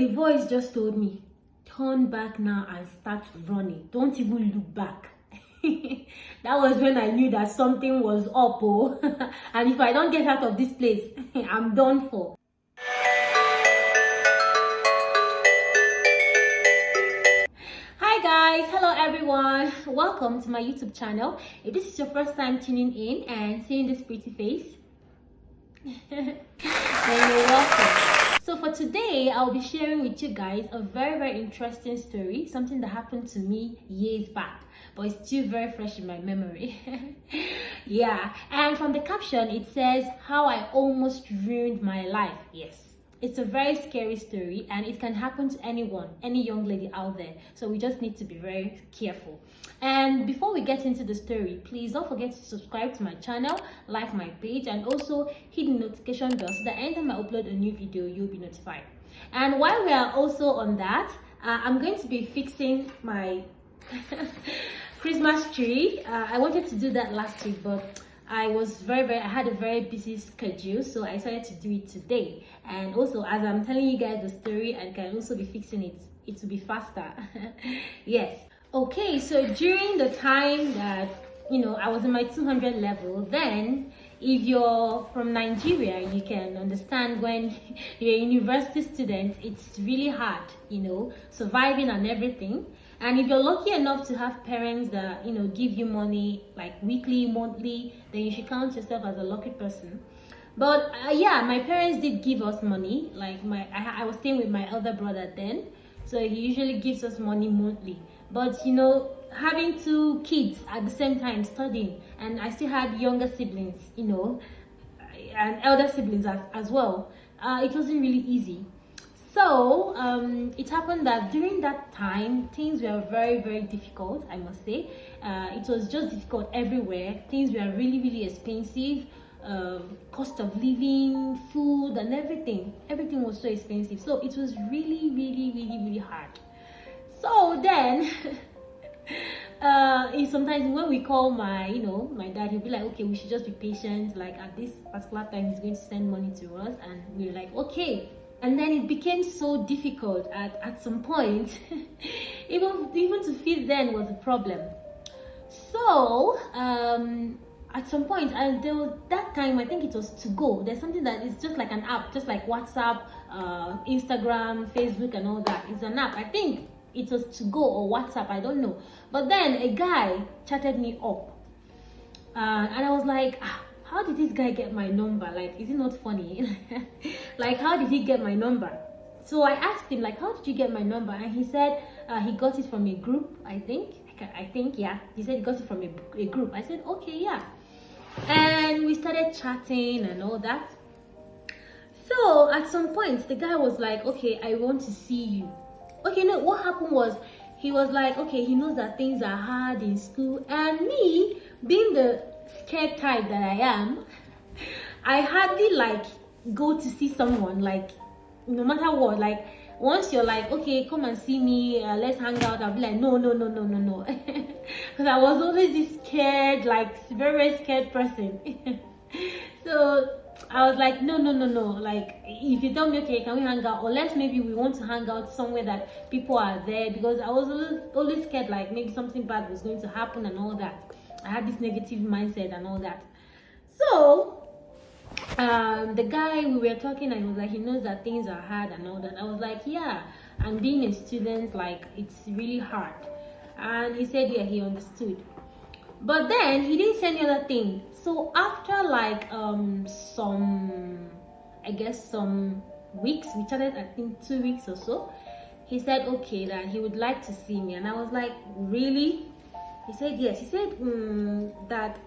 A voice just told me, turn back now and start running. Don't even look back. That was when I knew that something was up. Oh. And if I don't get out of this place, I'm done for. Hi guys, hello everyone. Welcome to my YouTube channel. If this is your first time tuning in and seeing this pretty face, then you're welcome. So for today, I'll be sharing with you guys a very interesting story, something that happened to me years back, but it's still very fresh in my memory. Yeah, and from the caption it says how I almost ruined my life. Yes, it's a very scary story and it can happen to anyone, any young lady out there, so we just need to be very careful. And before we get into the story, please don't forget to subscribe to my channel, like my page, and also hit the notification bell so that anytime I upload a new video, you'll be notified. And while we are also on that, I'm going to be fixing my Christmas tree. I wanted to do that last week, but I had a very busy schedule, so I decided to do it today. And also, as I'm telling you guys the story and can also be fixing it, it will be faster. Yes. Okay, so during the time that, I was in my 200 level, then if you're from Nigeria, you can understand when you're a university student, it's really hard, surviving and everything. And if you're lucky enough to have parents that, give you money like weekly, monthly, then you should count yourself as a lucky person. But yeah, my parents did give us money. Like I was staying with my elder brother then, so he usually gives us money monthly. But having two kids at the same time studying, and I still had younger siblings, and elder siblings as well, it wasn't really easy. So it happened that during that time things were very difficult, I must say. It was just difficult everywhere. Things were really expensive. Cost of living, food, and everything was so expensive, so it was really hard. So then sometimes when we call my dad, he'll be like, okay, we should just be patient, like at this particular time he's going to send money to us, and we're like, okay. And then it became so difficult at some point. even to feed then was a problem. So at some point, and there was that time, I think it was To Go. There's something that is just like an app, just like WhatsApp, Instagram, Facebook, and all that. It's an app. I think it was To Go or WhatsApp, I don't know. But then a guy chatted me up, and I was like, how did this guy get my number? Like, is it not funny? Like, how did he get my number? So I asked him, like, how did you get my number? And he said he got it from a group, I think, yeah. He said he got it from a group. I said, okay, yeah. And we started chatting and all that. So at some point, the guy was like, okay, I want to see you. Okay, no, what happened was, he was like, okay, he knows that things are hard in school. And me, being the scared type that I am, I hardly like go to see someone, like, no matter what. Like, once you're like, okay, come and see me, let's hang out, I'll be like, no. Because I was always this scared, like very scared person. So I was like, no. Like, if you tell me, okay, can we hang out, or let's maybe we want to hang out somewhere that people are there, because I was always scared, like maybe something bad was going to happen and all that. I had this negative mindset and all that. So the guy, we were talking, and he was like, he knows that things are hard and all that. I was like, yeah, and being a student, like, it's really hard. And he said, yeah, he understood. But then he didn't say any other thing. So after like some weeks, we chatted, I think 2 weeks or so, he said, okay, that he would like to see me. And I was like, really? He said yes. He said that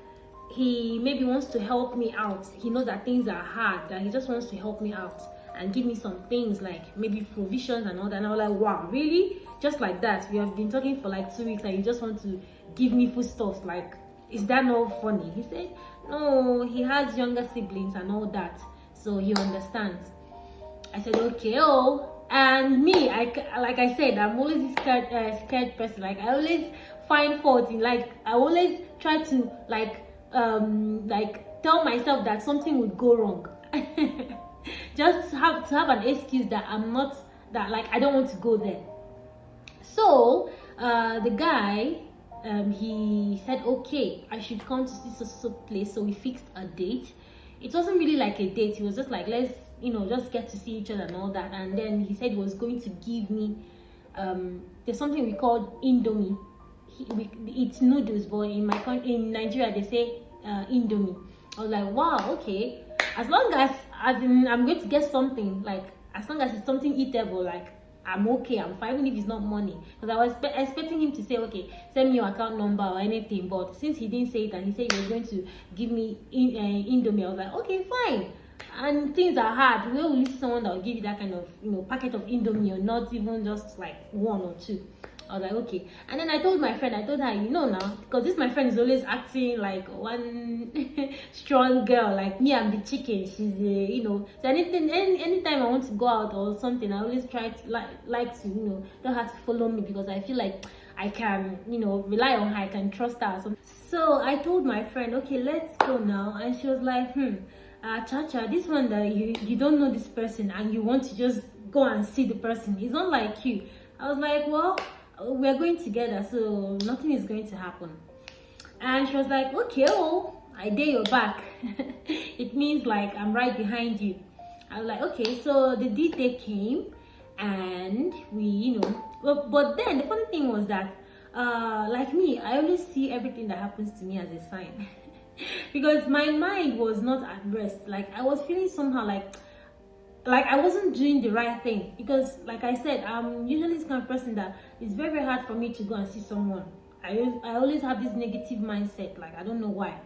he maybe wants to help me out. He knows that things are hard, that he just wants to help me out and give me some things, like maybe provisions and all that. And I was like, wow, really? Just like that? We have been talking for like 2 weeks and you just want to give me foodstuffs? Like, is that not funny? He said, no, he has younger siblings and all that, so he understands. I said, okay. And me, like I said, I'm always a scared person. Like, I always find fault in, like, I always try to like tell myself that something would go wrong. Just to have an excuse that I'm not that like I don't want to go there. So the guy, he said, okay, I should come to this place. So we fixed a date. It wasn't really like a date. He was just like, let's, just get to see each other and all that. And then he said he was going to give me, there's something we call Indomie. It's noodles, but in Nigeria, they say Indomie. I was like, wow, okay. As long as I'm going to get something, like, as long as it's something eatable, like, I'm okay, I'm fine, even if it's not money. Because I was expecting him to say, okay, send me your account number or anything. But since he didn't say it and he said he was going to give me Indomie, I was like, okay, fine. And things are hard. Where will you see someone that will give you that kind of, packet of Indomie, or not even just like one or two? I was like, okay. And then I told her, now, because this my friend is always acting like one strong girl, like me, I'm the chicken. She's so anytime I want to go out or something, I always try to like to, don't have to follow me, because I feel like I can, rely on her, I can trust her. So I told my friend, okay, let's go now. And she was like, Chacha, this one that you don't know this person and you want to just go and see the person, it's not like you. I was like, well, we're going together, so nothing is going to happen. And she was like, okay, I dare your back. It means like I'm right behind you. I was like, okay. So the D-Day came, and we, but then the funny thing was that like me, I always see everything that happens to me as a sign. Because my mind was not at rest. Like I was feeling somehow like I wasn't doing the right thing, because like I said, I'm usually this kind of person that it's very, very hard for me to go and see someone. I always have this negative mindset, like I don't know why,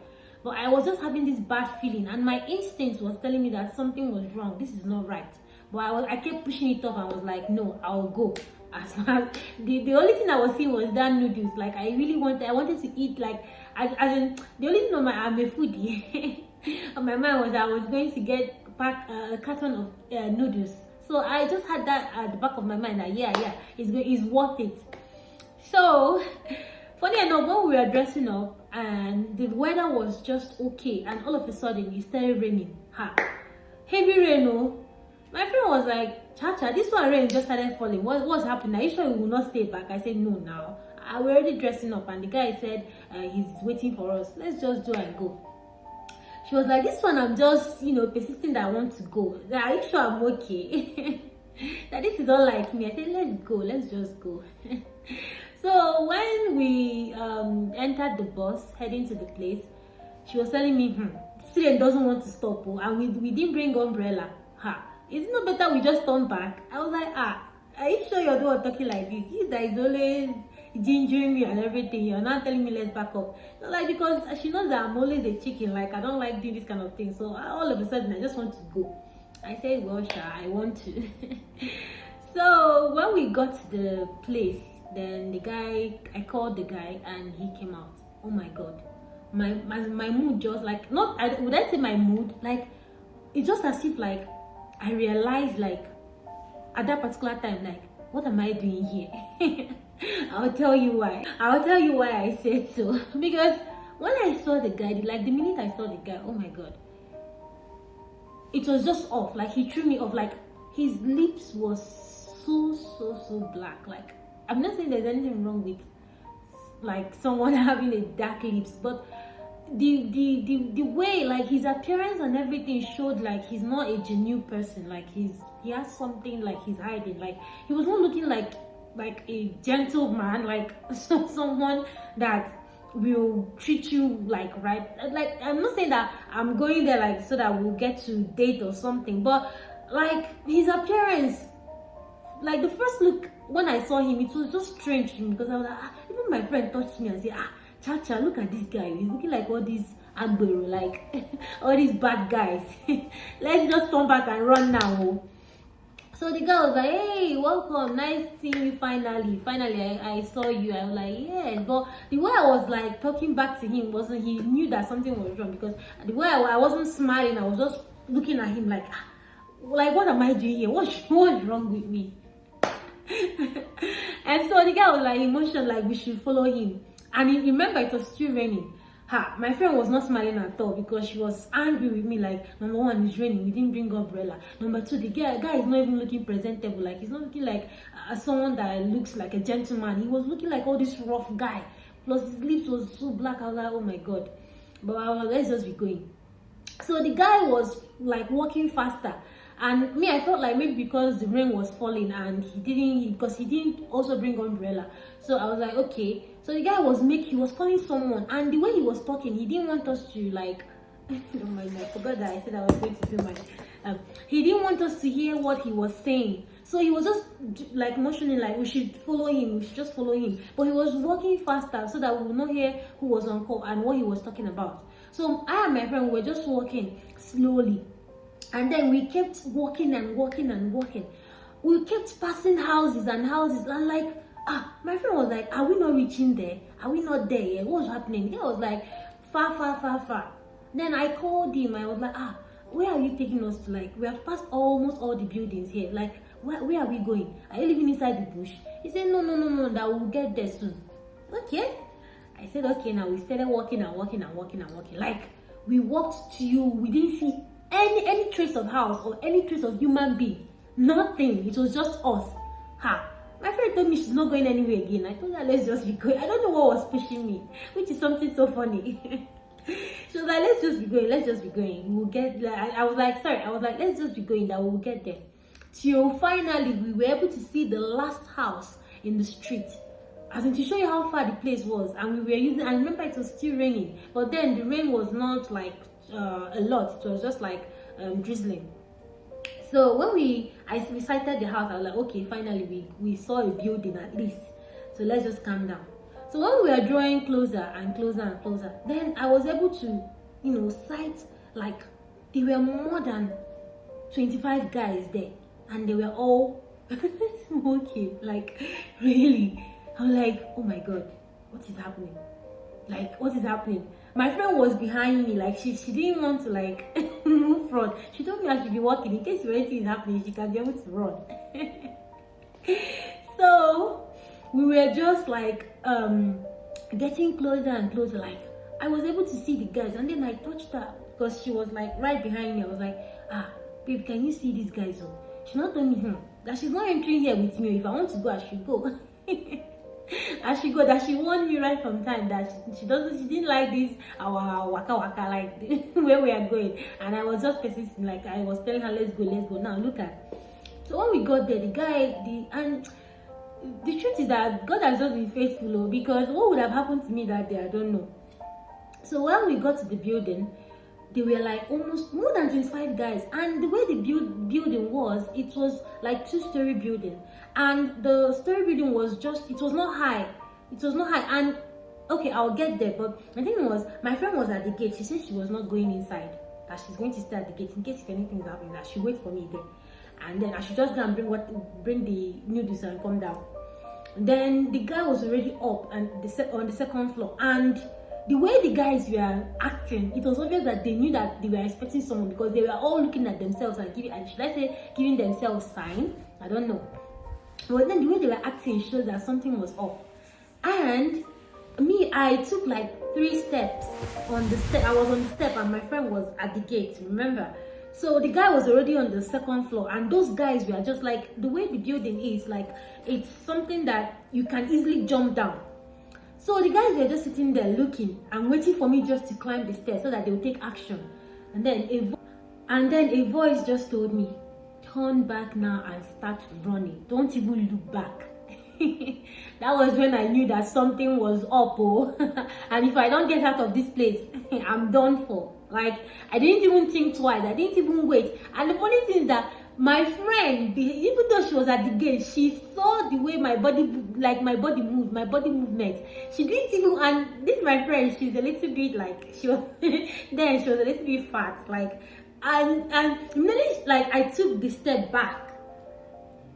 but I was just having this bad feeling, and my instinct was telling me that something was wrong, this is not right. But I kept pushing it off. I was like, no, I'll go. As well, the only thing I was seeing was that noodles. Like I wanted to eat, like as in, the only thing on I'm a foodie on my mind was I was going to get a carton of noodles. So I just had that at the back of my mind that it's worth it. So funny enough, when we were dressing up and the weather was just okay, and all of a sudden it started raining. Heavy rain. Oh, my friend was like, Chacha, this one rain just started falling. What's happening? Are you sure we will not stay back? I said, no, now we're already dressing up. And the guy said he's waiting for us. Let's just do and go. She was like, this one I'm just, persisting that I want to go. Are you sure I'm okay? That this is all like me. I said, let's go. Let's just go. So when we entered the bus heading to the place, she was telling me, student doesn't want to stop. And we didn't bring umbrella. Is it not better we just turn back? I was like, are you sure you're the one talking like this? You that is always gingering me and everything. You're not telling me let's back up. So like, because she knows that I'm always a chicken, like I don't like doing this kind of thing. So all of a sudden I just want to go. I said, well, sure, I want to. So when we got to the place, then I called the guy and he came out. Oh my god, my mood just like, would I say my mood, like it's just as if like I realized, like at that particular time, like, what am I doing here? I'll tell you why I said so. Because when I saw the guy, like the minute I saw the guy, oh my god, it was just off. Like he threw me off. Like his lips was so black. Like I'm not saying there's anything wrong with like someone having a dark lips, but the way, like his appearance and everything showed like he's not a genuine person. Like he has something like he's hiding. Like he was not looking like a gentleman, like someone that will treat you like right. Like I'm not saying that I'm going there like so that we'll get to date or something, but like his appearance, like the first look when I saw him, it was just strange to me, because I was like, even my friend touched me and said, Chacha, look at this guy. He's looking like all these agbero, like all these bad guys. Let's just turn back and run now. So the guy was like, hey, welcome, nice seeing you finally. I saw you. I was like, yeah. But the way I was like talking back to him wasn't, he knew that something was wrong, because the way I wasn't smiling, I was just looking at him like what am I doing here? What's wrong with me? And so the guy was like emotional, like we should follow him. And remember, it was still raining. My friend was not smiling at all because she was angry with me. Like, number one, it's raining, we didn't bring umbrella. Number two, the guy is not even looking presentable. Like, he's not looking like someone that looks like a gentleman. He was looking like all this rough guy. Plus his lips was so black. I was like, oh my god. But I was like, let's just be going. So the guy was like walking faster, and me, I felt like maybe because the rain was falling and he didn't also bring umbrella. So I was like, okay. So the guy he was calling someone, and the way he was talking, he didn't want us to like oh my god, I forgot that I said I was going to do my he didn't want us to hear what he was saying. So he was just like motioning like we should follow him, we should just follow him. But he was walking faster so that we would not hear who was on call and what he was talking about. So I and my friend were just walking slowly, and then we kept walking and walking and walking. We kept passing houses and houses, and like my friend was like, are we not reaching there? Are we not there yet? What's happening? He was like, far. Then I called him. I was like, where are you taking us to? Like, we have passed almost all the buildings here. Like, where are we going? Are you living inside the bush? He said, no, that we'll get there soon. Okay. I said, okay. Now we started walking and walking. Like, we walked to you. We didn't see any trace of house or any trace of human being. Nothing. It was just us. My friend told me she's not going anywhere again. I told her, let's just be going. I don't know what was pushing me, which is something so funny. She was like, let's just be going. We'll get there. I was like, let's just be going, that we'll get there. Till finally, we were able to see the last house in the street. As in, to show you how far the place was. And we were using, I remember it was still raining. But then the rain was not like a lot. It was just like drizzling. So when we sighted the house, I was like, okay, finally we saw a building at least. So let's just calm down. So when we were drawing closer and closer, then I was able to, sight, like, there were more than 25 guys there, and they were all smoking. Like, really, I was like, oh my god, what is happening? Like, what is happening? My friend was behind me, like, she didn't want to like move front. She told me I should be walking in case anything is happening, she can be able to run. So we were just like getting closer and closer. Like, I was able to see the guys, and then I touched her because she was like right behind me. I was like, babe, can you see these guys? She not told me that she's not entering here with me. If I want to go, I should go. I should go. That she warned me right from time that she didn't like this our waka like where we are going. And I was just persisting, like I was telling her, let's go. Now look at. So when we got there, and the truth is that God has just been faithful, because what would have happened to me that day, I don't know. So when we got to the building, they were like almost more than 25 guys, and the way the building was, it was like 2-story building, and the story building was it was not high, and okay, I'll get there. But the thing was, my friend was at the gate. She said she was not going inside, that she's going to stay at the gate in case if anything is happening, that she wait for me there, and then I should just go and bring the noodles and come down. And then the guy was already up and on the second floor, and the way the guys were acting, it was obvious that they knew that they were expecting someone, because they were all looking at themselves and giving themselves sign. I don't know. But then the way they were acting showed that something was up. And me, I took like 3 steps on the step. I was on the step and my friend was at the gate, remember? So the guy was already on the second floor, and those guys were just like, the way the building is, like, it's something that you can easily jump down. So the guys were just sitting there looking and waiting for me just to climb the stairs so that they would take action. And then a voice just told me, turn back now and start running. Don't even look back. That was when I knew that something was up. And if I don't get out of this place, I'm done for. Like, I didn't even think twice. I didn't even wait. And the funny thing is that my friend, even though she was at the gate, she saw the way my body moved, my body movement. She didn't even, and this my friend, she's a little bit like, she was then she was a little bit fat, like, and immediately, like, I took the step back.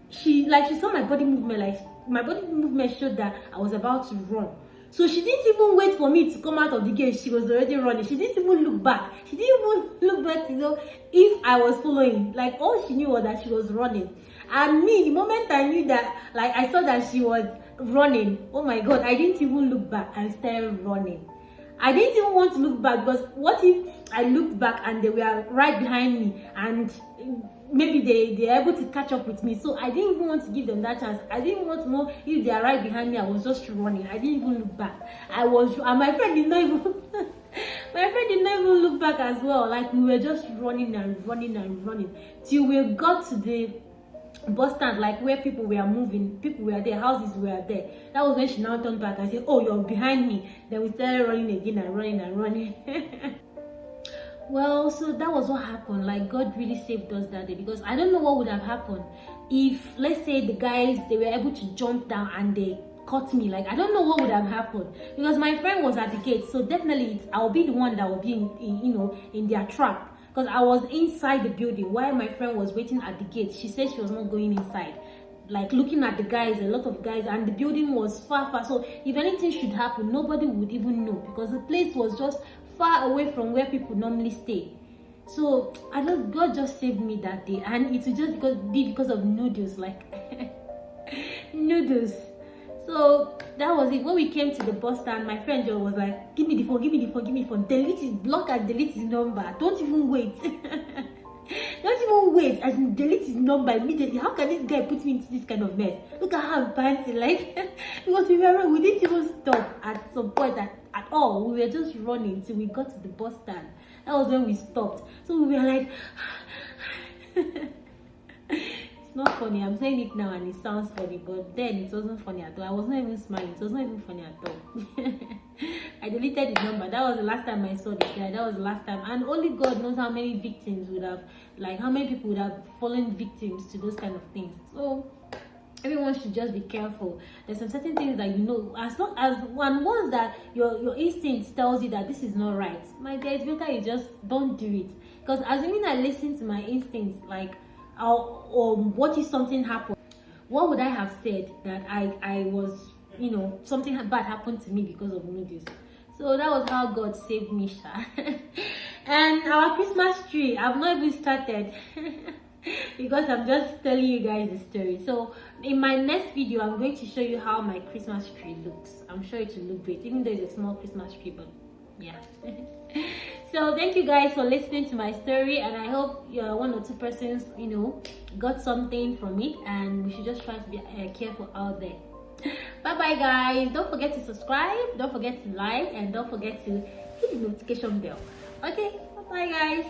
She saw my body movement, like my body movement showed that I was about to run. So she didn't even wait for me to come out of the gate. She was already running. She didn't even look back. She didn't even look back to know if I was following. Like, all she knew was that she was running. And me, the moment I knew that, like, I saw that she was running, oh my god, I didn't even look back. I started running. I didn't even want to look back, because what if I looked back and they were right behind me and maybe they're able to catch up with me? So I didn't even want to give them that chance. I didn't want to know if they are right behind me. I was just running. I didn't even look back. And my friend did not even my friend did not even look back as well. Like, we were just running and running and running till we got to the bus stand, like where people were moving, people were there, houses were there. That was when she now turned back and said, oh, you're behind me. Then we started running again and running and running. Well, so that was what happened. Like, God really saved us that day, because I don't know what would have happened if, let's say, the guys, they were able to jump down and they caught me. Like, I don't know what would have happened, because my friend was at the gate, so definitely I'll be the one that will be in their trap, because I was inside the building while my friend was waiting at the gate. She said she was not going inside, like looking at the guys, a lot of guys, and the building was far. So if anything should happen, nobody would even know, because the place was just far away from where people normally stay. So I don't, God just saved me that day, and it will just be because of noodles, like noodles. So that was it. When we came to the bus stand, my friend just was like, give me the phone, give me the phone, give me the phone. Delete his block and delete his number. Don't even wait. Don't even wait and delete his number immediately. How can this guy put me into this kind of mess? Look at how I'm panting, like, because we didn't even stop at some point at all. We were just running till we got to the bus stand. That was when we stopped. So we were like, it's not funny. I'm saying it now and it sounds funny, but then it wasn't funny at all. I was not even smiling. It was not even funny at all. I deleted his number. That was the last time I saw the guy. That was the last time. And only God knows how many victims would have, like, how many people would have fallen victims to those kind of things. So everyone should just be careful. There's some certain things that, you know, as long as once that your instinct tells you that this is not right, my dear, it's better you just don't do it. Because assuming I listen to my instincts, like, what if something happened? What would I have said that I was, you know, something bad happened to me because of noodles? So that was how God saved me, Sha. And our Christmas tree, I've not even started because I'm just telling you guys the story. So in my next video, I'm going to show you how my Christmas tree looks. I'm sure it will look great, even though it's a small Christmas tree, but yeah. So thank you guys for listening to my story, and I hope one or two persons, you know, got something from it, and we should just try to be careful out there. Bye bye guys. Don't forget to subscribe, don't forget to like, and don't forget to hit the notification bell. Okay, bye bye guys.